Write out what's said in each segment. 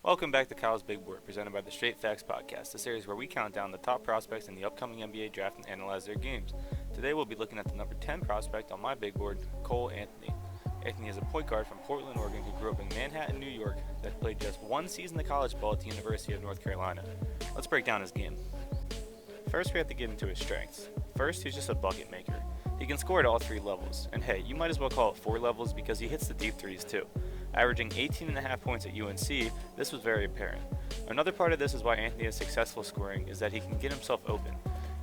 Welcome back to Kyle's Big Board, presented by the Straight Facts Podcast, a series where we count down the top prospects in the upcoming NBA draft and analyze their games. Today we'll be looking at the number 10 prospect on my big board, Cole Anthony. Anthony is a point guard from Portland, Oregon, who grew up in Manhattan, New York, that played just one season of college ball at the University of North Carolina. Let's break down his game. First, we have to get into his strengths. First, he's just a bucket maker. He can score at all three levels, and hey, you might as well call it 4 levels because he hits the deep threes too. Averaging 18.5 points at UNC, this was very apparent. Another part of this is why Anthony is successful scoring is that he can get himself open.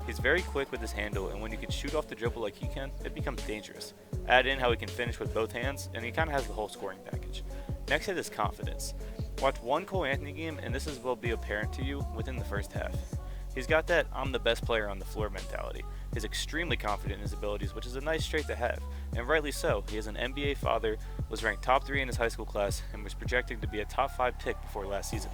He's very quick with his handle, and when you can shoot off the dribble like he can, it becomes dangerous. Add in how he can finish with both hands, and he kind of has the whole scoring package. Next is his confidence. Watch one Cole Anthony game, and this will be apparent to you within the first half. He's got that "I'm the best player on the floor" mentality. He's extremely confident in his abilities, which is a nice trait to have, and rightly so. He is an NBA father, was ranked top 3 in his high school class, and was projected to be a top 5 pick before last season.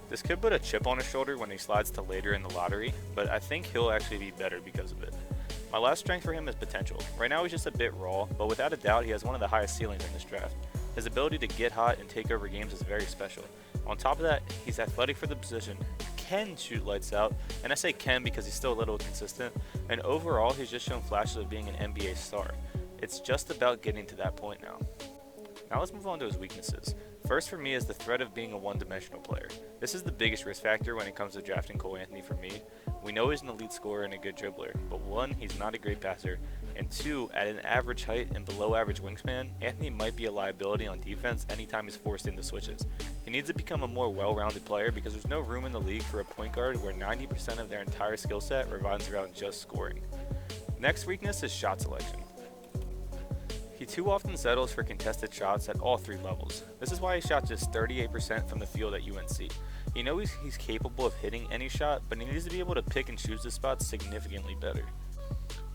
This could put a chip on his shoulder when he slides to later in the lottery, but I think he'll actually be better because of it. My last strength for him is potential. Right now he's just a bit raw, but without a doubt he has one of the highest ceilings in this draft. His ability to get hot and take over games is very special. On top of that, he's athletic for the position, can shoot lights out, and I say can because he's still a little inconsistent, and overall he's just shown flashes of being an NBA star. It's just about getting to that point now. Now let's move on to his weaknesses. First for me is the threat of being a one-dimensional player. This is the biggest risk factor when it comes to drafting Cole Anthony for me. We know he's an elite scorer and a good dribbler, but 1, he's not a great passer, and 2, at an average height and below average wingspan, Anthony might be a liability on defense anytime he's forced into switches. He needs to become a more well-rounded player because there's no room in the league for a point guard where 90% of their entire skill set revolves around just scoring. Next weakness is shot selection. He too often settles for contested shots at all 3 levels. This is why he shot just 38% from the field at UNC. He knows he's capable of hitting any shot, but he needs to be able to pick and choose his spots significantly better.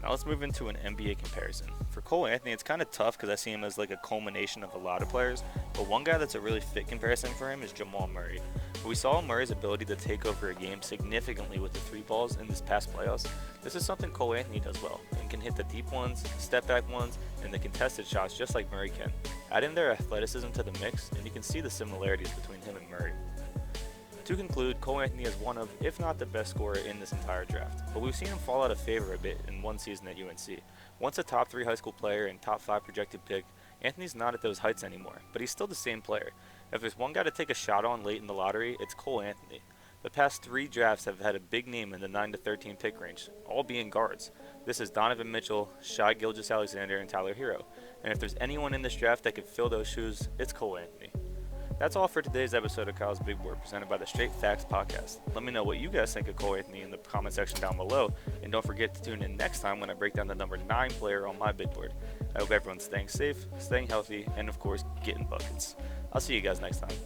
Now let's move into an NBA comparison. For Cole Anthony, it's kind of tough because I see him as like a culmination of a lot of players, but one guy that's a really fit comparison for him is Jamal Murray. We saw Murray's ability to take over a game significantly with the 3 balls in this past playoffs. This is something Cole Anthony does well, and can hit the deep ones, step back ones, and the contested shots just like Murray can. Add in their athleticism to the mix, and you can see the similarities between him and Murray. To conclude, Cole Anthony is one of, if not the best scorer in this entire draft, but we've seen him fall out of favor a bit in one season at UNC. Once a top 3 high school player and top 5 projected pick, Anthony's not at those heights anymore, but he's still the same player. If there's one guy to take a shot on late in the lottery, it's Cole Anthony. The past 3 drafts have had a big name in the 9 to 13 pick range, all being guards. This is Donovan Mitchell, Shai Gilgeous-Alexander, and Tyler Hero. And if there's anyone in this draft that could fill those shoes, it's Cole Anthony. That's all for today's episode of Kyle's Big Board, presented by the Straight Facts Podcast. Let me know what you guys think of Cole Anthony in the comment section down below, and don't forget to tune in next time when I break down the number 9 player on my big board. I hope everyone's staying safe, staying healthy, and of course, getting buckets. I'll see you guys next time.